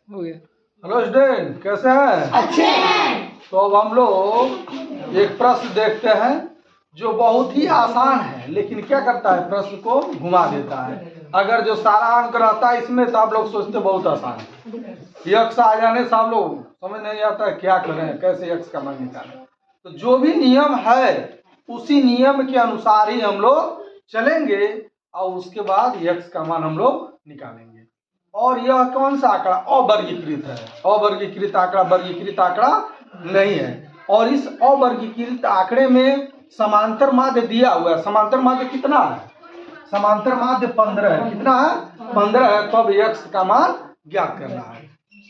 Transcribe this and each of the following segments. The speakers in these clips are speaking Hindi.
हो गया। हेलो स्टूडेंट, कैसे हैं? अच्छे हैं। तो अब हम लोग एक प्रश्न देखते हैं जो बहुत ही आसान है, लेकिन क्या करता है, प्रश्न को घुमा देता है। अगर जो सारा अंक रहता है इसमें तो आप लोग सोचते बहुत आसान है, यक्स आ जाने से आप लोग समझ नहीं आता है क्या करें, कैसे यक्स का मान निकालें। तो जो भी नियम है उसी नियम के अनुसार ही हम लोग चलेंगे और उसके बाद यक्स का मान हम लोग निकालेंगे। और यह कौन सा आंकड़ा अवर्गीकृत है, अवर्गीकृत आंकड़ा वर्गीकृत आंकड़ा नहीं है। और इस अवर्गीकृत आंकड़े में समांतर माध्य दिया हुआ है। समांतर माध्य कितना है? समांतर माध्य 15 है। कितना है? 15 है। तो अब यक्स का मान ज्ञात करना है।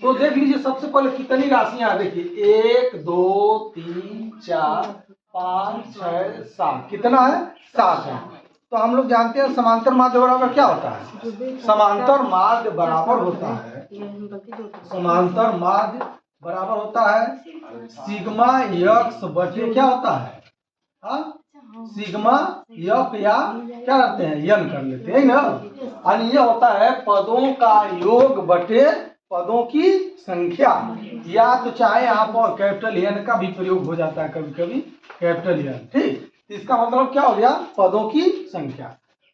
तो देख लीजिए सबसे पहले कितनी राशियां, देखिए 1 2 3 4 5 6 7, कितना है? 7 है। तो हम लोग जानते हैं समांतर माध्य बराबर क्या होता है? समांतर माध्य बराबर होता है, समांतर माध्य बराबर होता है सिग्मा यक्स बटे क्या होता है? हाँ, सिग्मा यफ या क्या करते हैं, यन कर लेते हैं ना। और ये होता है पदों का योग बटे पदों की संख्या, या तो चाहे आप कैपिटल एन का भी प्रयोग हो जाता है कभी कभी, कैपिटल एन। ठीक, इसका मतलब क्या हो गया? पदों की संख्या।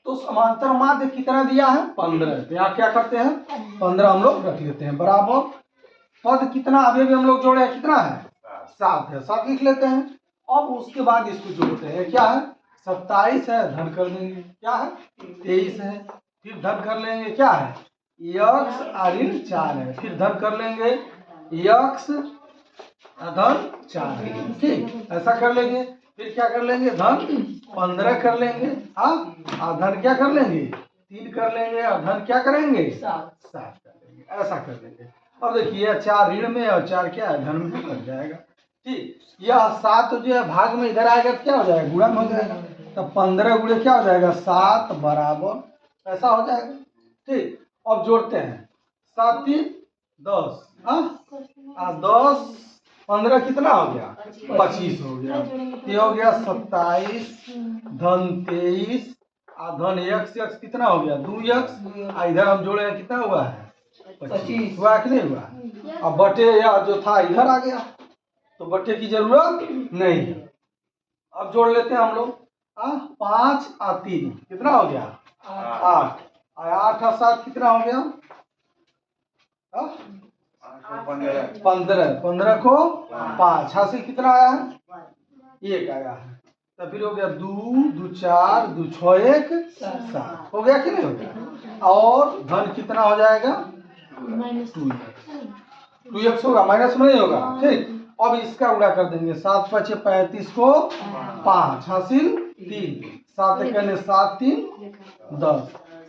तो समांतर माध्य कितना दिया है? 15। तो यहाँ क्या करते हैं, 15 हम लोग रख लेते हैं बराबर पद कितना अभी भी हम लोग जोड़े हैं, कितना है? 7 है। 7 लिख लेते हैं। अब उसके बाद इसको जोड़ते हैं, क्या है? 27 है, धन कर देंगे, क्या है? 23 है, फिर धन कर लेंगे, क्या है? यक्स ऋण 4 है, फिर धन कर लेंगे यक्स धन 4 है। ठीक, ऐसा कर लेंगे। फिर क्या कर लेंगे? धन 15 कर लेंगे। हाँ, और धन क्या कर लेंगे? 3 कर लेंगे, और धन क्या करेंगे? 7 कर लेंगे। ऐसा कर लेंगे। अब देखिए 4 ऋण में और 4 क्या है, धन में कट जाएगा। ठीक, यह 7 जो है भाग में इधर आएगा तो क्या हो जाएगा? गुणा हो जाएगा। तो 15 गुणे क्या हो जाएगा? 7 बराबर, ऐसा हो जाएगा। ठीक, अब जोड़ते हैं 7 3 10, हाँ, 10 15 कितना हो गया? 25 हो गया। ये हो गया 27 धन 23 और धन यक्स यक्स कितना हो गया? 2 यक्स। इधर हम जोड़े हैं, कितना हुआ है? 25 हुआ कि नहीं हुआ? अब बटे या जो था इधर आ गया, तो बटे की जरूरत नहीं है। अब जोड़ लेते हैं हम लोग। 5 और 3 कितना हो गया? 8। 8 और 7 कितना हो गया? 15। 15 को 5 हासिल कितना आया है? 1 आया है। तो फिर हो गया 2 2 4 2 6 1 7 हो गया कि नहीं हो गया? और धन कितना हो जाएगा? 2x होगा, माइनस में नहीं होगा। ठीक, अब इसका गुणा कर देंगे। 7 5 35 को 5 हासिल 3, 7 कहने 7 3 10,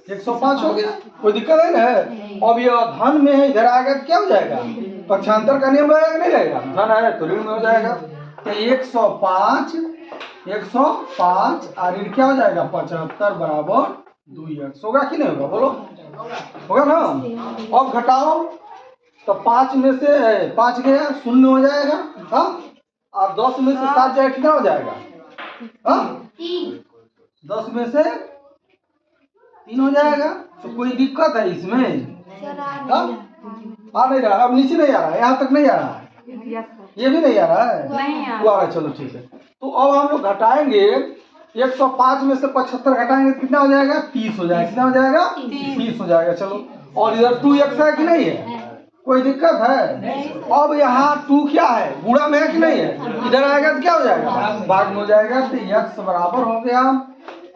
105 हो गया। कोई दिक्कत है ना? अब यह धन में है, इधर आएगा तो क्या हो जाएगा? पक्षांतर का नियम रहेगा नहीं रहेगा? धन है तो ऋण में हो जाएगा। तो 105 और ऋण क्या हो जाएगा? 75 बराबर 2x होगा कि नहीं होगा? बोलो, होगा ना? अब घटाओ तो 5 में से 5 गया, 0 हो जाएगा। हाँ, और 10 में से 7 जाएगा, कितना हो जाएगा? हाँ, 10 में से 3 हो जाएगा। तो कोई दिक्कत है इसमें? हाँ, आ नहीं रहा, अब नीचे नहीं आ रहा है, यहाँ तक नहीं आ रहा है, ये भी नहीं आ रहा है, नहीं आ रहा है। चलो ठीक है। तो अब हम लोग घटाएंगे 105 में से 75 घटाएंगे, कितना हो जाएगा? 30 हो जाएगा। कितना हो जाएगा? 30 हो जाएगा। चलो, और इधर 2x है कि नहीं है? कोई दिक्कत है? अब यहाँ 2 क्या है? गुणा में है कि नहीं है? इधर आएगा तो क्या हो जाएगा? भाग में हो जाएगा। तो x बराबर हो गया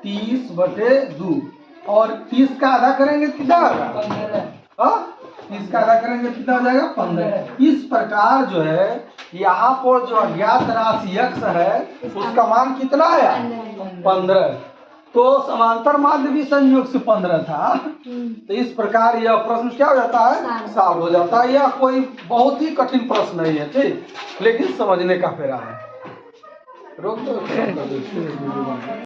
30 बटे 2, और 30 का आधा करेंगे कितना होगा? 30 का आधा करेंगे कितना हो जाएगा? 15। इस प्रकार जो है यहाँ पर जो अज्ञात राशि x है उसका मान कितना है? 15। तो समांतर माध्य भी संयोग से 15 था। तो इस प्रकार यह प्रश्न क्या हो जाता है? सॉल्व हो जाता है। यह कोई बहुत ही कठिन प्रश्न नहीं है, ठीक, लेकिन समझने का फेरा है। रोक दो।